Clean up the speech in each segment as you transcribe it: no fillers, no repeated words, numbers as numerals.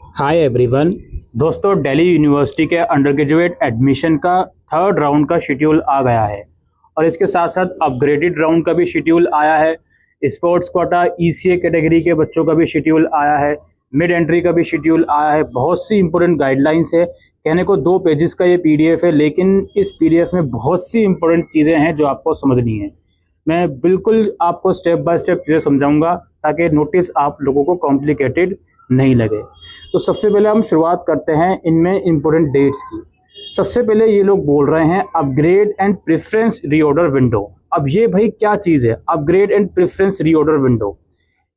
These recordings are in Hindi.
Hi everyone. दोस्तों, दिल्ली यूनिवर्सिटी के अंडर ग्रेजुएट एडमिशन का थर्ड राउंड का शेड्यूल आ गया है और इसके साथ साथ अपग्रेडेड राउंड का भी शेड्यूल आया है। स्पोर्ट्स कोटा ईसीए कैटेगरी के बच्चों का भी शेड्यूल आया है। मिड एंट्री का भी शेड्यूल आया है। बहुत सी इंपॉर्टेंट गाइडलाइंस है। कहने को 2 पेजेस का ये पीडीएफ है, लेकिन इस पीडीएफ में बहुत सी इंपॉर्टेंट चीज़ें हैं जो आपको समझनी है। मैं बिल्कुल आपको स्टेप बाय स्टेप चीज़ें समझाऊंगा ताकि नोटिस आप लोगों को कॉम्प्लिकेटेड नहीं लगे। तो सबसे पहले हम शुरुआत करते हैं इनमें इंपॉर्टेंट डेट्स की। सबसे पहले ये लोग बोल रहे हैं upgrade and preference reorder window. अब ये भाई क्या चीज़ है upgrade and preference reorder window?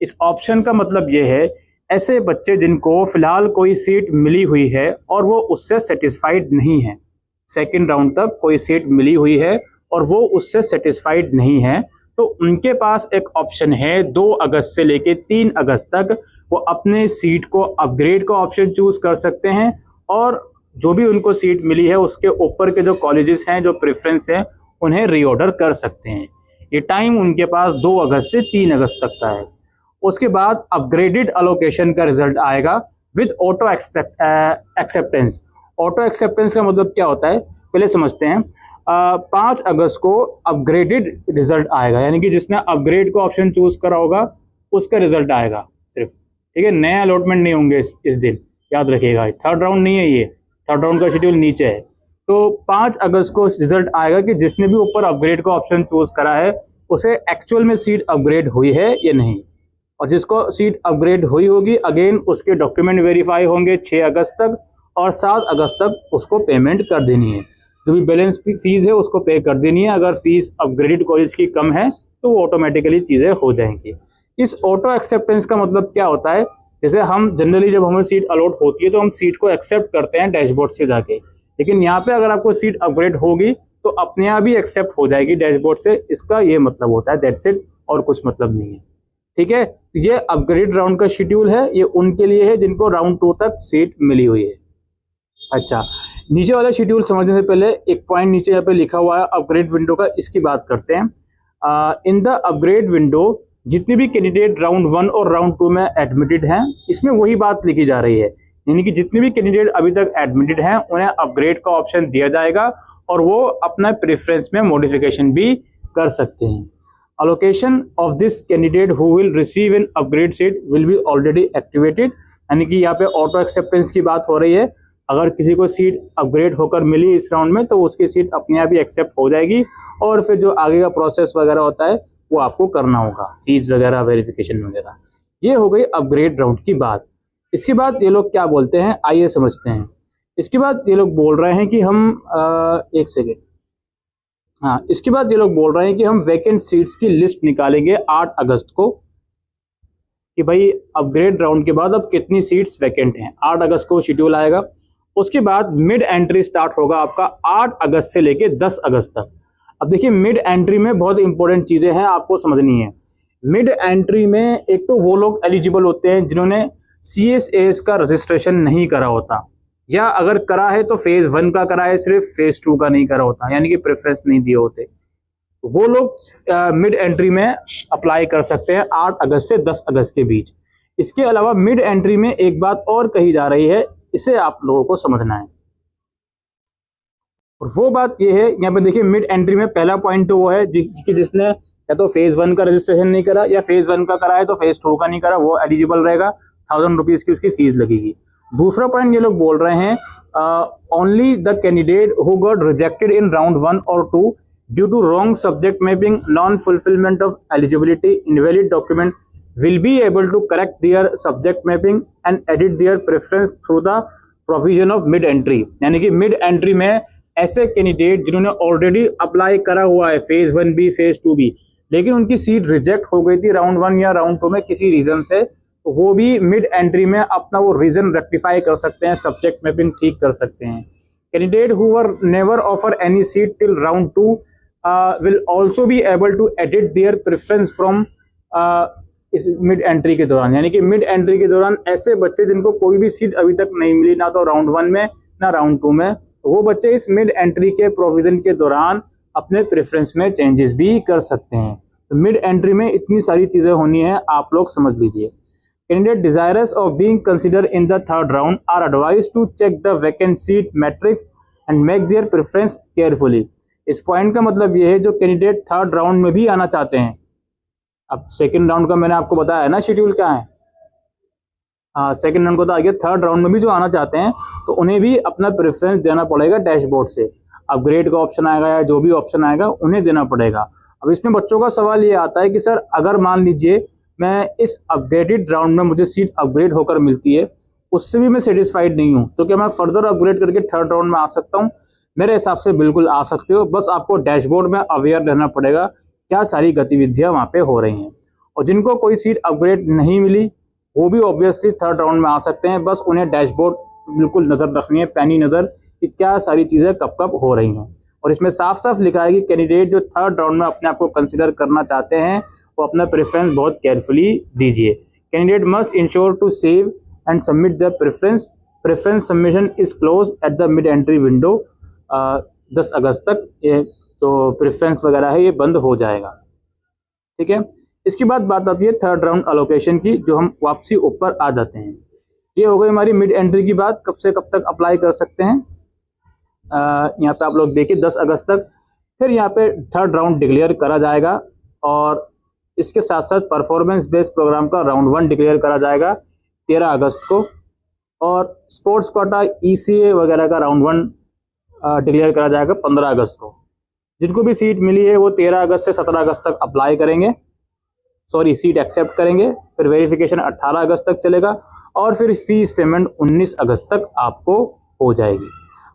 इस ऑप्शन का मतलब ये है ऐसे बच्चे जिनको फिलहाल कोई सीट मिली हुई है और वो उससे सेटिस्फाइड नहीं है, सेकेंड राउंड तक कोई सीट मिली हुई है और वो उससे सेटिस्फाइड नहीं है, तो उनके पास एक ऑप्शन है 2 अगस्त से लेके 3 अगस्त तक वो अपने सीट को अपग्रेड का ऑप्शन चूज कर सकते हैं और जो भी उनको सीट मिली है उसके ऊपर के जो कॉलेजेस हैं जो प्रेफरेंस है उन्हें रीऑर्डर कर सकते हैं। ये टाइम उनके पास 2 अगस्त से 3 अगस्त तक का है। उसके बाद अपग्रेडेड अलोकेशन का रिजल्ट आएगा with auto acceptance. Auto acceptance का मतलब क्या होता है पहले समझते हैं। 5 अगस्त को अपग्रेडेड रिजल्ट आएगा, यानी कि जिसने अपग्रेड का ऑप्शन चूज करा होगा उसका रिजल्ट आएगा सिर्फ। ठीक है, नए अलॉटमेंट नहीं होंगे इस दिन, याद रखिएगा। थर्ड राउंड नहीं है, ये थर्ड राउंड का शेड्यूल नीचे है। तो 5 अगस्त को रिजल्ट आएगा कि जिसने भी ऊपर अपग्रेड का ऑप्शन चूज करा है उसे एक्चुअल में सीट अपग्रेड हुई है या नहीं। और जिसको सीट अपग्रेड हुई होगी अगेन उसके डॉक्यूमेंट वेरीफाई होंगे 6 अगस्त तक और 7 अगस्त तक उसको पेमेंट कर देनी है। जो भी बैलेंस फीस है उसको पे कर देनी है। अगर फीस अपग्रेडेड कॉलेज की कम है तो वो ऑटोमेटिकली चीज़ें हो जाएंगी। इस ऑटो एक्सेप्टेंस का मतलब क्या होता है, जैसे हम जनरली जब हमें सीट अलॉट होती है तो हम सीट को एक्सेप्ट करते हैं डैशबोर्ड से जाके, लेकिन यहाँ पे अगर आपको सीट अपग्रेड होगी तो अपने आप ही एक्सेप्ट हो जाएगी डैशबोर्ड से। इसका ये मतलब होता है, दैट्स इट, और कुछ मतलब नहीं है। ठीक है, ये अपग्रेड राउंड का शेड्यूल है, ये उनके लिए है जिनको राउंड 2 तक सीट मिली हुई है। अच्छा, नीचे वाला शेड्यूल समझने से पहले एक पॉइंट नीचे यहाँ पे लिखा हुआ है अपग्रेड विंडो का, इसकी बात करते हैं। इन द अपग्रेड विंडो जितने भी कैंडिडेट राउंड 1 और राउंड 2 में एडमिटेड हैं, इसमें वही बात लिखी जा रही है, यानी कि जितने भी कैंडिडेट अभी तक एडमिटेड हैं उन्हें अपग्रेड का ऑप्शन दिया जाएगा और वो अपना प्रेफरेंस में मॉडिफिकेशन भी कर सकते हैं। Allocation of this candidate who will receive an upgrade seat will be already activated, यानी कि यहाँ पे ऑटो एक्सेप्टेंस की बात हो रही है। अगर किसी को सीट अपग्रेड होकर मिली इस राउंड में तो उसकी सीट अपने आप ही एक्सेप्ट हो जाएगी और फिर जो आगे का प्रोसेस वगैरह होता है वो आपको करना होगा, फीस वगैरह वेरिफिकेशन वगैरह। ये हो गई अपग्रेड राउंड की बात। इसके बाद ये लोग क्या बोलते हैं आइए समझते हैं। इसके बाद ये लोग बोल रहे हैं कि हम एक सेकेंड, हाँ, इसके बाद ये लोग बोल रहे हैं कि हम वैकेंट सीट्स की लिस्ट निकालेंगे 8 अगस्त को कि भाई अपग्रेड राउंड के बाद अब कितनी सीट्स वैकेंट हैं। 8 अगस्त को शेड्यूल आएगा। उसके बाद मिड एंट्री स्टार्ट होगा आपका 8 अगस्त से लेके 10 अगस्त तक। अब देखिए मिड एंट्री में बहुत इंपॉर्टेंट चीजें हैं आपको समझनी है। मिड एंट्री में एक तो वो लोग एलिजिबल होते हैं जिन्होंने CSAS का रजिस्ट्रेशन नहीं करा होता, या अगर करा है तो फेज 1 का करा है सिर्फ, फेज 2 का नहीं करा होता, यानी कि प्रेफरेंस नहीं दिए होते। वो लोग मिड एंट्री में अप्लाई कर सकते हैं 8 अगस्त से 10 अगस्त के बीच। इसके अलावा मिड एंट्री में एक बात और कही जा रही है, इसे आप लोगों को समझना है। और वो बात ये है, यहाँ पे देखिए मिड एंट्री में पहला पॉइंट तो वो है कि जिसने या तो फेज 1 का रजिस्ट्रेशन नहीं करा या फेज 1 का करा है तो फेज 2 का नहीं करा, वो एलिजिबल रहेगा। 1000 रुपीज की उसकी फीस लगेगी। दूसरा पॉइंट ये लोग बोल रहे हैं only the candidate who got rejected in round 1 और 2 due to wrong subject mapping, non fulfilment of eligibility, invalid document will be able to correct their subject mapping and edit their preference through the provision of mid entry। यानी कि मिड एंट्री में ऐसे कैंडिडेट जिन्होंने ऑलरेडी अप्लाई करा हुआ है फेज 1 भी फेज 2 भी, लेकिन उनकी सीट रिजेक्ट हो गई थी राउंड 1 या राउंड 2 में किसी रीजन से, तो वो भी मिड एंट्री में अपना वो रीजन रेक्टिफाई कर सकते हैं, सब्जेक्ट मैपिंग ठीक कर सकते हैं। Candidate who were never offer any seat till round 2 will also be able to edit their preference from इस मिड एंट्री के दौरान, यानी कि मिड एंट्री के दौरान ऐसे बच्चे जिनको कोई भी सीट अभी तक नहीं मिली, ना तो राउंड 1 में ना राउंड 2 में, वो बच्चे इस मिड एंट्री के प्रोविजन के दौरान अपने प्रेफरेंस में चेंजेस भी कर सकते हैं। तो मिड एंट्री में इतनी सारी चीजें होनी है, आप लोग समझ लीजिए। Candidate desirous of being considered in the third round are advised to check the vacant seat matrix and make their preference carefully. इस पॉइंट का मतलब ये है जो कैंडिडेट थर्ड राउंड में भी आना चाहते हैं, अब सेकंड राउंड का मैंने आपको बताया है ना शेड्यूल क्या है, हाँ सेकंड राउंड को तो आगे, थर्ड राउंड में भी जो आना चाहते हैं तो उन्हें भी अपना प्रेफरेंस देना पड़ेगा डैशबोर्ड से। अपग्रेड का ऑप्शन आएगा या जो भी ऑप्शन आएगा उन्हें देना पड़ेगा। अब इसमें बच्चों का सवाल ये आता है कि सर अगर मान लीजिए मैं इस अपग्रेडेड राउंड में मुझे सीट अपग्रेड होकर मिलती है, उससे भी मैं सेटिस्फाइड नहीं हूँ, तो क्या मैं फर्दर अपग्रेड करके थर्ड राउंड में आ सकता हूँ? मेरे हिसाब से बिल्कुल आ सकते हो, बस आपको डैशबोर्ड में अवेयर रहना पड़ेगा क्या सारी गतिविधियां वहाँ पे हो रही हैं। और जिनको कोई सीट अपग्रेड नहीं मिली वो भी ऑब्वियसली थर्ड राउंड में आ सकते हैं, बस उन्हें डैशबोर्ड बिल्कुल नज़र रखनी है, पैनी नज़र कि क्या सारी चीज़ें कब कब हो रही हैं। और इसमें साफ साफ लिखा है कि कैंडिडेट जो थर्ड राउंड में अपने आप को कंसिडर करना चाहते हैं वो अपना प्रेफरेंस बहुत केयरफुली दीजिए। Candidate must ensure to save and submit the preference submission is close at the mid entry window. 10 अगस्त तक ये जो प्रेफरेंस वगैरह है ये बंद हो जाएगा, ठीक है। इसके बाद बात आती है थर्ड राउंड अलोकेशन की, जो हम वापसी ऊपर आ जाते हैं। ये हो गई हमारी मिड एंट्री की बात, कब से कब तक अप्लाई कर सकते हैं। यहाँ पे आप लोग देखिए 10 अगस्त तक, फिर यहाँ पे थर्ड राउंड डिक्लेयर करा जाएगा और इसके साथ साथ परफॉर्मेंस बेस्ड प्रोग्राम का राउंड 1 डिक्लेयर करा जाएगा 13 अगस्त को, और स्पोर्ट्स कोटा ECA वगैरह का राउंड 1 डिक्लेयर करा जाएगा 15 अगस्त को। जिनको भी सीट मिली है वो 13 अगस्त से 17 अगस्त तक अप्लाई करेंगे, सीट एक्सेप्ट करेंगे, फिर वेरिफिकेशन 18 अगस्त तक चलेगा और फिर फीस पेमेंट 19 अगस्त तक आपको हो जाएगी।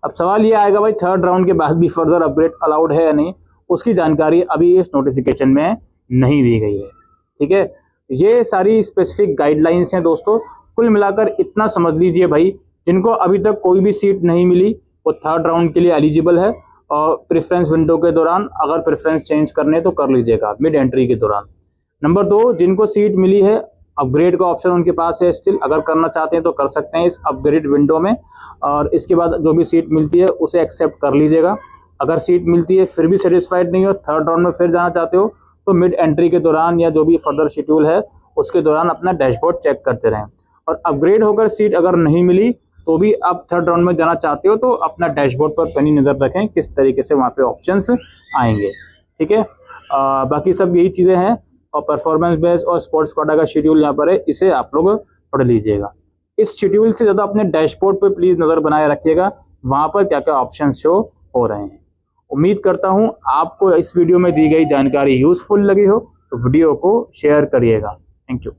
अब सवाल ये आएगा भाई थर्ड राउंड के बाद भी फर्दर अपग्रेड अलाउड है या नहीं, उसकी जानकारी अभी इस नोटिफिकेशन में नहीं दी गई है, ठीक है। ये सारी स्पेसिफिक गाइडलाइंस हैं दोस्तों। कुल मिलाकर इतना समझ लीजिए भाई, जिनको अभी तक कोई भी सीट नहीं मिली वो थर्ड राउंड के लिए एलिजिबल है, और प्रेफरेंस विंडो के दौरान अगर प्रेफरेंस चेंज करने तो कर लीजिएगा मिड एंट्री के दौरान। नंबर 2, जिनको सीट मिली है अपग्रेड का ऑप्शन उनके पास है स्टिल, अगर करना चाहते हैं तो कर सकते हैं इस अपग्रेड विंडो में, और इसके बाद जो भी सीट मिलती है उसे एक्सेप्ट कर लीजिएगा। अगर सीट मिलती है फिर भी सेटिस्फाइड नहीं हो, थर्ड राउंड में फिर जाना चाहते हो, तो मिड एंट्री के दौरान या जो भी फर्दर शेड्यूल है उसके दौरान अपना डैशबोर्ड चेक करते रहें। और अपग्रेड होकर सीट अगर नहीं मिली तो भी आप थर्ड राउंड में जाना चाहते हो तो अपना डैशबोर्ड पर पैनी नज़र रखें किस तरीके से वहाँ पे ऑप्शंस आएंगे, ठीक है। बाकी सब यही चीज़ें हैं, और परफॉर्मेंस बेस्ड और स्पोर्ट्स कोटा का शेड्यूल यहाँ पर है, इसे आप लोग पढ़ लीजिएगा। इस शेड्यूल से ज़्यादा अपने डैशबोर्ड पर प्लीज़ नज़र बनाए रखिएगा, वहाँ पर क्या क्या ऑप्शन शो हो रहे हैं। उम्मीद करता हूँ आपको इस वीडियो में दी गई जानकारी यूज़फुल लगी हो, तो वीडियो को शेयर करिएगा। Thank you.